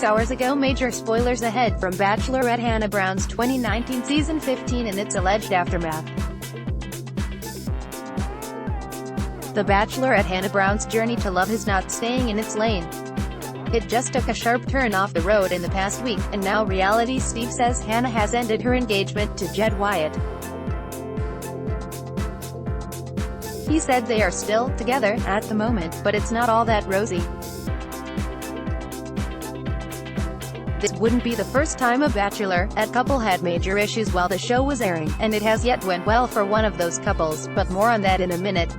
hours ago. Major spoilers ahead from Bachelorette Hannah Brown's 2019 season 15 and its alleged aftermath. The Bachelorette Hannah Brown's journey to love is not staying in its lane. It just took a sharp turn off the road in the past week, and now reality Steve says Hannah has ended her engagement to Jed Wyatt. He said they are still together at the moment, but it's not all that rosy. This wouldn't be the first time a Bachelorette couple had major issues while the show was airing, and it has yet went well for one of those couples, but more on that in a minute.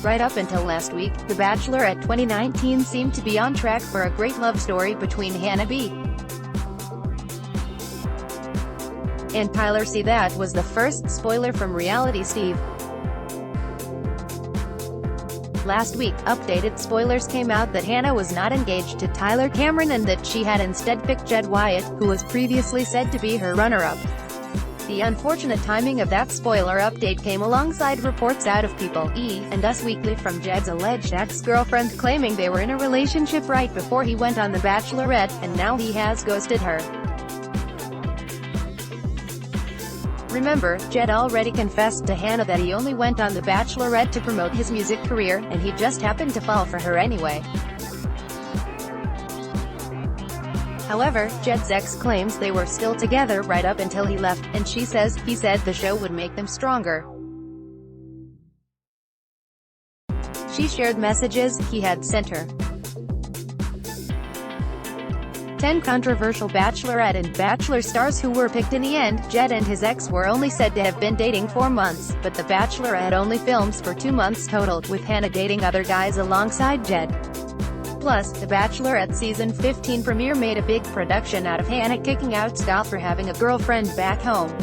Right up until last week, The Bachelorette 2019 seemed to be on track for a great love story between Hannah B. and Tyler C. That was the first spoiler from reality Steve. Last week, updated spoilers came out that Hannah was not engaged to Tyler Cameron and that she had instead picked Jed Wyatt, who was previously said to be her runner-up. The unfortunate timing of that spoiler update came alongside reports out of People, E! and Us Weekly from Jed's alleged ex-girlfriend claiming they were in a relationship right before he went on The Bachelorette, and now he has ghosted her. Remember, Jed already confessed to Hannah that he only went on The Bachelorette to promote his music career, and he just happened to fall for her anyway. However, Jed's ex claims they were still together right up until he left, and he said the show would make them stronger. She shared messages he had sent her. 10 controversial Bachelorette and Bachelor stars who were picked in the end. Jed and his ex were only said to have been dating 4 months, but The Bachelorette only films for 2 months total, with Hannah dating other guys alongside Jed. Plus, The Bachelorette season 15 premiere made a big production out of Hannah kicking out Scott for having a girlfriend back home.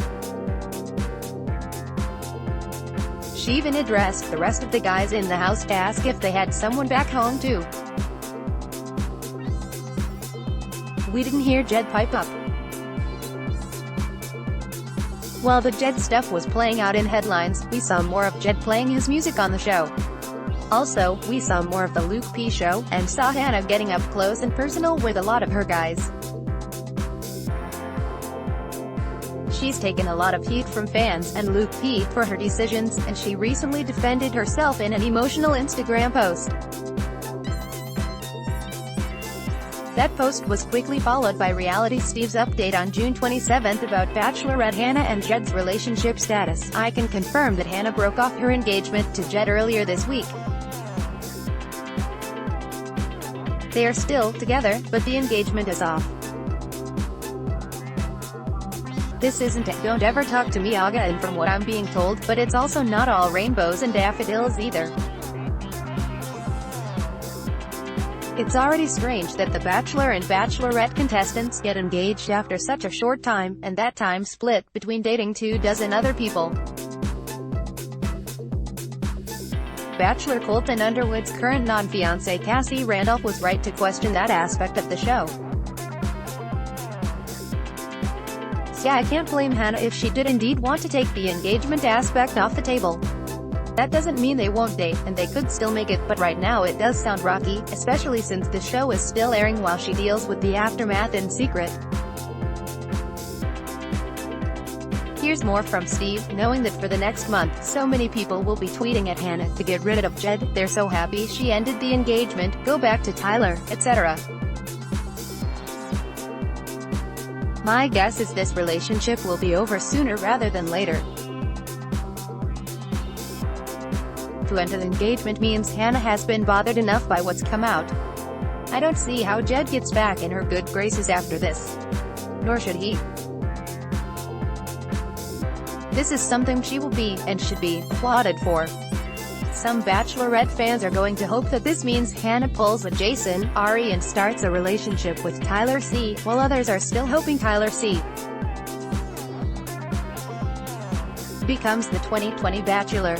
She even addressed the rest of the guys in the house to ask if they had someone back home too. We didn't hear Jed pipe up. While the Jed stuff was playing out in headlines, we saw more of Jed playing his music on the show. Also, we saw more of the Luke P show, and saw Hannah getting up close and personal with a lot of her guys. She's taken a lot of heat from fans and Luke P for her decisions, and she recently defended herself in an emotional Instagram post. That post was quickly followed by reality Steve's update on June 27 about Bachelorette Hannah and Jed's relationship status. I can confirm that Hannah broke off her engagement to Jed earlier this week. They are still together, but the engagement is off. This isn't a "don't ever talk to me" aga, and from what I'm being told, but it's also not all rainbows and daffodils either. It's already strange that the Bachelor and Bachelorette contestants get engaged after such a short time, and that time split between dating 24 other people. Bachelor Colton Underwood's current non-fiancé Cassie Randolph was right to question that aspect of the show. So yeah, I can't blame Hannah if she did indeed want to take the engagement aspect off the table. That doesn't mean they won't date, and they could still make it, but right now it does sound rocky, especially since the show is still airing while she deals with the aftermath in secret. Here's more from Steve, knowing that for the next month, so many people will be tweeting at Hannah to get rid of Jed, they're so happy she ended the engagement, go back to Tyler, etc. My guess is this relationship will be over sooner rather than later. To end the engagement means Hannah has been bothered enough by what's come out. I don't see how Jed gets back in her good graces after this. Nor should he. This is something she will be, and should be, applauded for. Some Bachelorette fans are going to hope that this means Hannah pulls a Jason, Ari and starts a relationship with Tyler C., while others are still hoping Tyler C. becomes the 2020 Bachelor.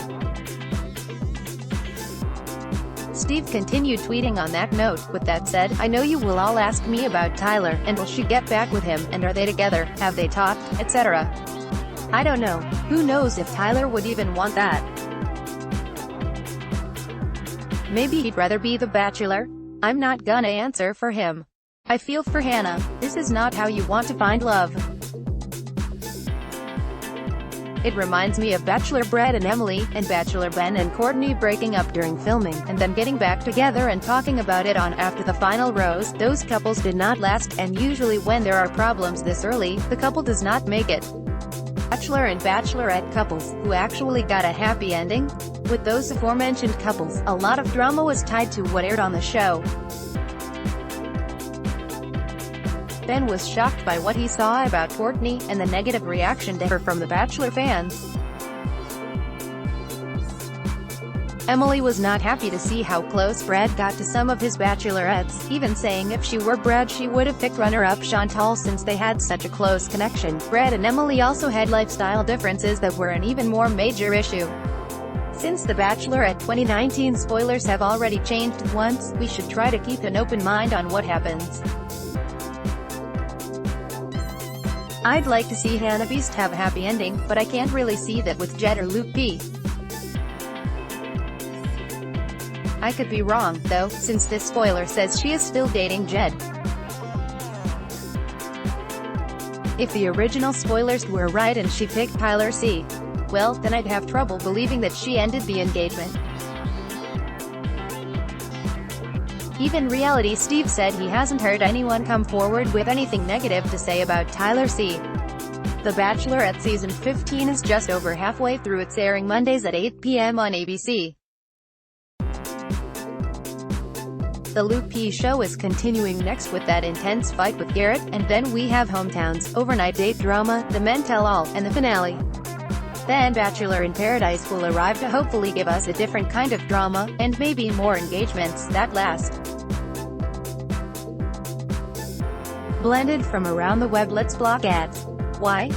Steve continued tweeting on that note. With that said, I know you will all ask me about Tyler, and will she get back with him, and are they together, have they talked, etc. I don't know. Who knows if Tyler would even want that? Maybe he'd rather be the Bachelor? I'm not gonna answer for him. I feel for Hannah. This is not how you want to find love. It reminds me of Bachelor Brett and Emily, and Bachelor Ben and Courtney breaking up during filming, and then getting back together and talking about it on after the final rose. Those couples did not last, and usually when there are problems this early, the couple does not make it. Bachelor and Bachelorette couples, who actually got a happy ending? With those aforementioned couples, a lot of drama was tied to what aired on the show. Ben was shocked by what he saw about Courtney, and the negative reaction to her from the Bachelor fans. Emily was not happy to see how close Brad got to some of his bachelorettes, even saying if she were Brad she would have picked runner-up Chantal since they had such a close connection. Brad and Emily also had lifestyle differences that were an even more major issue. Since The Bachelorette 2019 spoilers have already changed once, we should try to keep an open mind on what happens. I'd like to see Hannah Beast have a happy ending, but I can't really see that with Jed or Luke P. I could be wrong, though, since this spoiler says she is still dating Jed. If the original spoilers were right and she picked Tyler C., well, then I'd have trouble believing that she ended the engagement. Even Reality Steve said he hasn't heard anyone come forward with anything negative to say about Tyler C. The Bachelorette Season 15 is just over halfway through. It's airing Mondays at 8 p.m. on ABC. The Luke P show is continuing next with that intense fight with Garrett, and then we have hometowns, overnight date drama, the men tell all, and the finale. Then Bachelor in Paradise will arrive to hopefully give us a different kind of drama, and maybe more engagements that last. Blended from around the web. Let's block ads. Why?